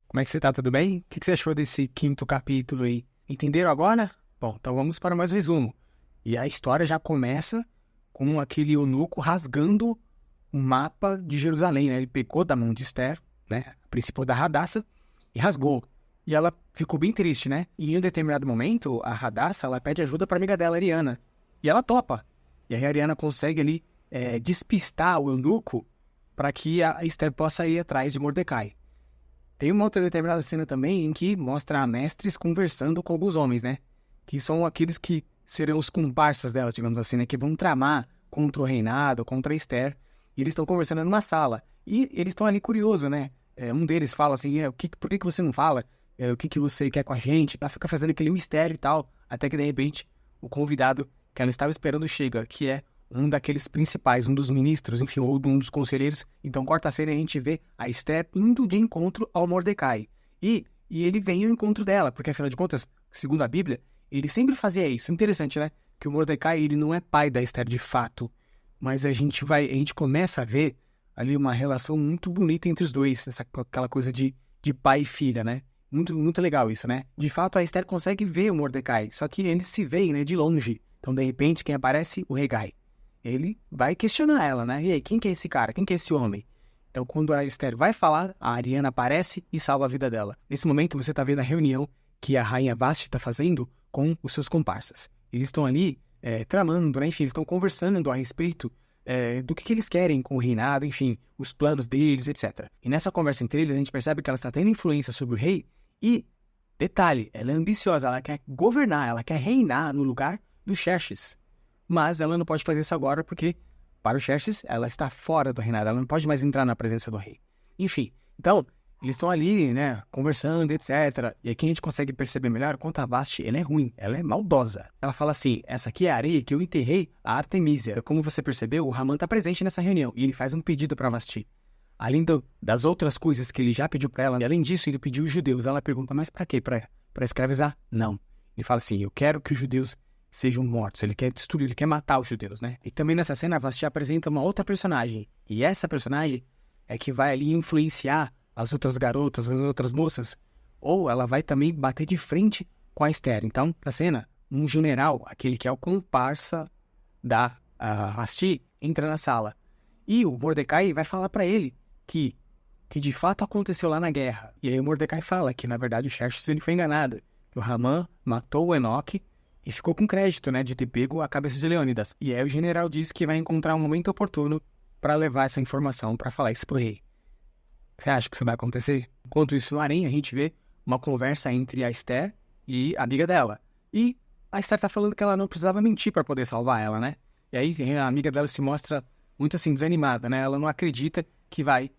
Como é que você tá? Tudo bem? O que você achou desse quinto capítulo aí? Entenderam agora? Bom, então vamos para mais um resumo. E a história já começa com aquele eunuco rasgando o mapa de Jerusalém, né? Ele pegou da mão de Esther, né? A princípio da Radassa, e rasgou. E ela ficou bem triste, né? E em um determinado momento, a Radassa, ela pede ajuda para amiga dela, Ariana. E ela topa. E aí a Ariana consegue ali despistar o eunuco para que a Esther possa ir atrás de Mordecai. Tem uma outra determinada cena também em que mostra a Mestres conversando com alguns homens, né? Que são aqueles que serão os comparsas dela, digamos assim, né? Que vão tramar contra o reinado, contra a Esther. E eles estão conversando numa sala. E eles estão ali curiosos, né? Um deles fala assim, por que você não fala? O que você quer com a gente? Ela fica fazendo aquele mistério e tal. Até que, de repente, o convidado que ela estava esperando chega, que é um daqueles principais, um dos ministros, enfim, ou um dos conselheiros. Então, corta a cena e a gente vê a Esther indo de encontro ao Mordecai. E ele vem ao encontro dela, porque, afinal de contas, segundo a Bíblia, ele sempre fazia isso. Interessante, né? Que o Mordecai, ele não é pai da Esther de fato, mas a gente começa a ver ali uma relação muito bonita entre os dois, aquela coisa de pai e filha, né? Muito, muito legal isso, né? De fato, a Esther consegue ver o Mordecai, só que eles se veem, né, de longe. Então, de repente, quem aparece? O Hegai. Ele vai questionar ela, né? E aí, quem que é esse cara? Quem que é esse homem? Então, quando a Esther vai falar, a Ariana aparece e salva a vida dela. Nesse momento, você está vendo a reunião que a rainha Vasti está fazendo com os seus comparsas. Eles estão ali tramando, né? Enfim, eles estão conversando a respeito do que eles querem com o reinado, enfim, os planos deles, etc. E nessa conversa entre eles, a gente percebe que ela está tendo influência sobre o rei e, detalhe, ela é ambiciosa, ela quer governar, ela quer reinar no lugar do Xerxes. Mas ela não pode fazer isso agora porque, para o Xerxes, ela está fora do reinado. Ela não pode mais entrar na presença do rei. Enfim, então, eles estão ali, né, conversando, etc. E aqui a gente consegue perceber melhor o quanto a Vasti, ela é ruim, ela é maldosa. Ela fala assim, essa aqui é a areia que eu enterrei a Artemísia. Como você percebeu, o Haman está presente nessa reunião e ele faz um pedido para Vasti. Além das outras coisas que ele já pediu para ela, e além disso, ele pediu os judeus. Ela pergunta, mas para quê? Para escravizar? Não. Ele fala assim, eu quero que os judeus sejam mortos, ele quer destruir, ele quer matar os judeus, né? E também nessa cena, a Vasti apresenta uma outra personagem, e essa personagem é que vai ali influenciar as outras garotas, as outras moças, ou ela vai também bater de frente com a Esther. Então, na cena, um general, aquele que é o comparsa da Vasti, entra na sala, e o Mordecai vai falar pra ele que de fato aconteceu lá na guerra. E aí o Mordecai fala que, na verdade, o Xerxes ele foi enganado, que o Haman matou o Enoque e ficou com crédito, né, de ter pego a cabeça de Leônidas. E aí o general diz que vai encontrar um momento oportuno para levar essa informação, para falar isso pro rei. Você acha que isso vai acontecer? Enquanto isso, no harém, a gente vê uma conversa entre a Esther e a amiga dela. E a Esther tá falando que ela não precisava mentir para poder salvar ela, né? E aí a amiga dela se mostra muito assim, desanimada, né? Ela não acredita que vai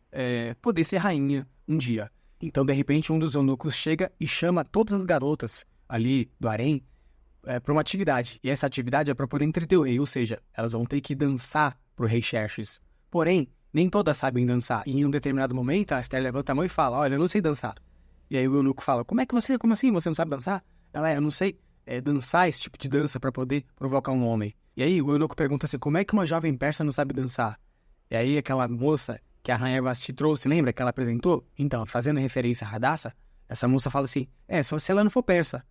poder ser rainha um dia. Então, de repente, um dos eunucos chega e chama todas as garotas ali do harém para uma atividade. E essa atividade é para poder entreter o rei, ou seja, elas vão ter que dançar pro rei Xerxes. Porém, nem todas sabem dançar. E em um determinado momento, a Esther levanta a mão e fala, olha, eu não sei dançar. E aí o eunuco fala, como assim você não sabe dançar? Ela, eu não sei dançar esse tipo de dança para poder provocar um homem. E aí o eunuco pergunta assim, como é que uma jovem persa não sabe dançar? E aí aquela moça que a rainha Vasti trouxe, lembra que ela apresentou? Então, fazendo referência a Radassa, essa moça fala assim, só se ela não for persa.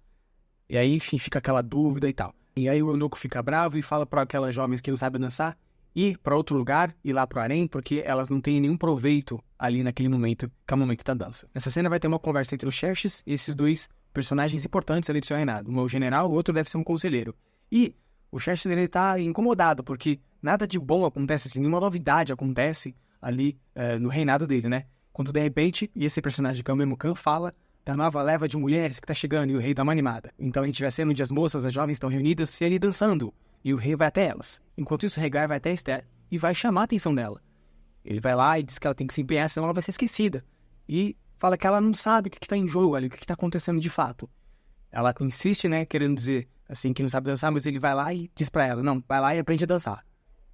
E aí, enfim, fica aquela dúvida e tal. E aí o eunuco fica bravo e fala para aquelas jovens que não sabem dançar ir para outro lugar, ir lá pro harém, porque elas não têm nenhum proveito ali naquele momento, que é o momento da dança. Nessa cena vai ter uma conversa entre o Xerxes e esses dois personagens importantes ali do seu reinado. Um é o general, o outro deve ser um conselheiro. E o Xerxes, ele tá incomodado, porque nada de bom acontece, assim, nenhuma novidade acontece ali no reinado dele, né? Quando de repente, e esse personagem que é o Memucan fala da nova leva de mulheres que tá chegando e o rei dá uma animada. Então a gente vai sendo onde as moças, as jovens estão reunidas e ali dançando. E o rei vai até elas. Enquanto isso, o Hegai vai até Esther e vai chamar a atenção dela. Ele vai lá e diz que ela tem que se empenhar, senão ela vai ser esquecida. E fala que ela não sabe o que está em jogo ali, o que está acontecendo de fato. Ela insiste, né, querendo dizer assim que não sabe dançar, mas ele vai lá e diz pra ela, não, vai lá e aprende a dançar.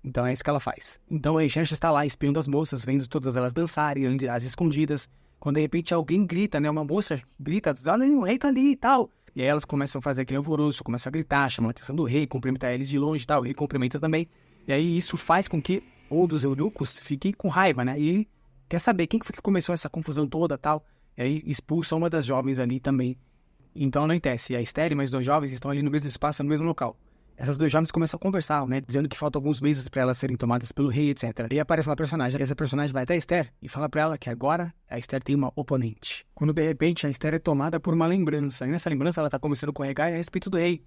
Então é isso que ela faz. Então a Xerxes está lá espiando as moças, vendo todas elas dançarem, as escondidas. Quando de repente alguém grita, né, uma moça grita, diz, olha, o rei tá ali e tal. E aí elas começam a fazer aquele alvoroço, começam a gritar, chamam a atenção do rei, cumprimentar eles de longe e tal, o rei cumprimenta também. E aí isso faz com que um dos eunucos fique com raiva, né? E ele quer saber quem que foi que começou essa confusão toda e tal. E aí expulsa uma das jovens ali também. Então acontece, a Esther e mais 2 jovens estão ali no mesmo espaço, no mesmo local. Essas 2 jovens começam a conversar, né? Dizendo que faltam alguns meses para elas serem tomadas pelo rei, etc. E aparece uma personagem. E essa personagem vai até a Esther e fala para ela que agora a Esther tem uma oponente. Quando de repente a Esther é tomada por uma lembrança. E nessa lembrança ela tá conversando com o Hegai a respeito do rei.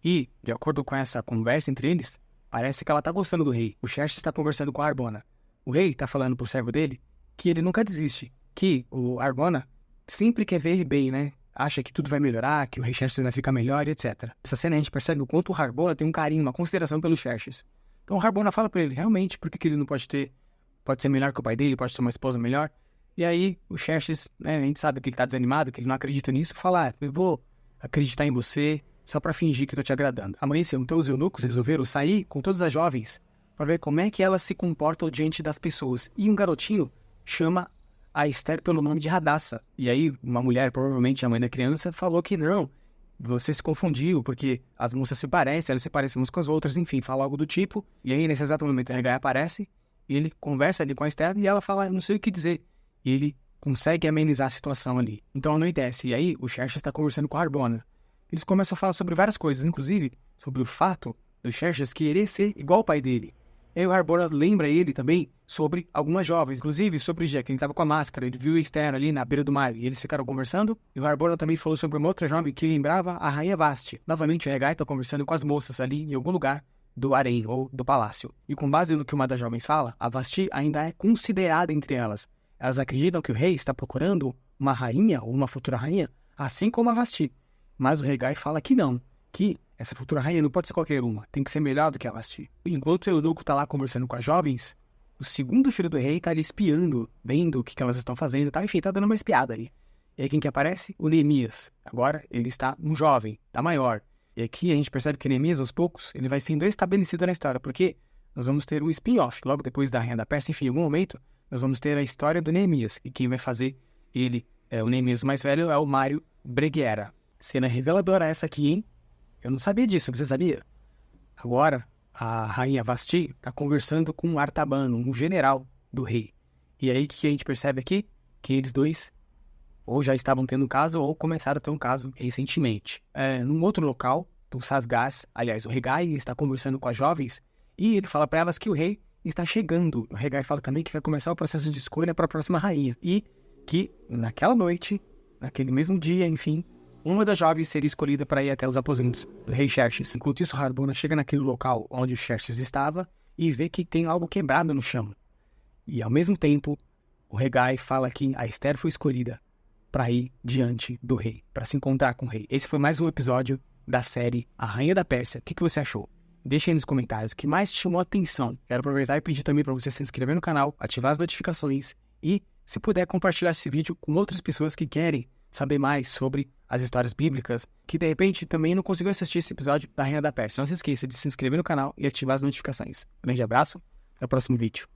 E, de acordo com essa conversa entre eles, parece que ela tá gostando do rei. O Xerxes está conversando com a Harbona. O rei tá falando pro servo dele que ele nunca desiste. Que o Harbona sempre quer ver ele bem, né? Acha que tudo vai melhorar, que o rei Xerxes vai ficar melhor, etc. Essa cena a gente percebe o quanto o Harbona tem um carinho, uma consideração pelo Xerxes. Então o Harbona fala pra ele, realmente, por que ele não pode ser melhor que o pai dele, pode ter uma esposa melhor. E aí o Xerxes, né, a gente sabe que ele tá desanimado, que ele não acredita nisso, fala, eu vou acreditar em você só pra fingir que eu tô te agradando. Amanheceu, então os eunucos resolveram sair com todas as jovens pra ver como é que elas se comportam diante das pessoas. E um garotinho chama a Esther pelo nome de Radassa. E aí, uma mulher, provavelmente a mãe da criança, falou que não, você se confundiu, porque as moças se parecem, elas se parecem umas com as outras, enfim, fala algo do tipo. E aí, nesse exato momento, o Hegai aparece, e ele conversa ali com a Esther, e ela fala, não sei o que dizer. E ele consegue amenizar a situação ali. Então anoitece, e aí o Xerxes está conversando com a Harbona. Eles começam a falar sobre várias coisas, inclusive sobre o fato do Xerxes querer ser igual ao pai dele. E aí o Harbona lembra ele também sobre algumas jovens, inclusive sobre o Jack, que ele estava com a máscara, ele viu a Esther ali na beira do mar, e eles ficaram conversando, e o Harbona também falou sobre uma outra jovem que lembrava a Rainha Vasti. Novamente o Hegai está conversando com as moças ali em algum lugar do harém, ou do palácio. E com base no que uma das jovens fala, a Vasti ainda é considerada entre elas. Elas acreditam que o rei está procurando uma rainha, ou uma futura rainha, assim como a Vasti. Mas o Hegai fala que não, que essa futura rainha não pode ser qualquer uma, tem que ser melhor do que a Vasti. Enquanto o eunuco tá lá conversando com as jovens, o segundo filho do rei tá ali espiando, vendo o que elas estão fazendo, tá? Enfim, tá dando uma espiada ali. E aí quem que aparece? O Neemias. Agora ele está um jovem, tá maior. E aqui a gente percebe que Neemias, aos poucos, ele vai sendo estabelecido na história, porque nós vamos ter um spin-off, logo depois da Rainha da Pérsia, enfim, em algum momento, nós vamos ter a história do Neemias, e quem vai fazer ele, o Neemias mais velho, é o Mário Breguiera. Cena reveladora essa aqui, hein? Eu não sabia disso, você sabia? Agora, a rainha Vasti está conversando com Artabano, um general do rei. E aí, o que a gente percebe aqui? Que eles dois ou já estavam tendo um caso, ou começaram a ter um caso recentemente. Num outro local, do Sasgás, aliás, o Hegai está conversando com as jovens, e ele fala para elas que o rei está chegando. O Hegai fala também que vai começar o processo de escolha para a próxima rainha. E que, naquela noite, naquele mesmo dia, enfim, uma das jovens seria escolhida para ir até os aposentos do rei Xerxes. Enquanto isso, Harbona chega naquele local onde o Xerxes estava e vê que tem algo quebrado no chão. E, ao mesmo tempo, o Hegai fala que a Esther foi escolhida para ir diante do rei, para se encontrar com o rei. Esse foi mais um episódio da série A Rainha da Pérsia. O que você achou? Deixa aí nos comentários o que mais te chamou a atenção. Quero aproveitar e pedir também para você se inscrever no canal, ativar as notificações e, se puder, compartilhar esse vídeo com outras pessoas que querem saber mais sobre as histórias bíblicas, que de repente também não conseguiu assistir esse episódio da Rainha da Pérsia. Não se esqueça de se inscrever no canal e ativar as notificações. Grande abraço, até o próximo vídeo.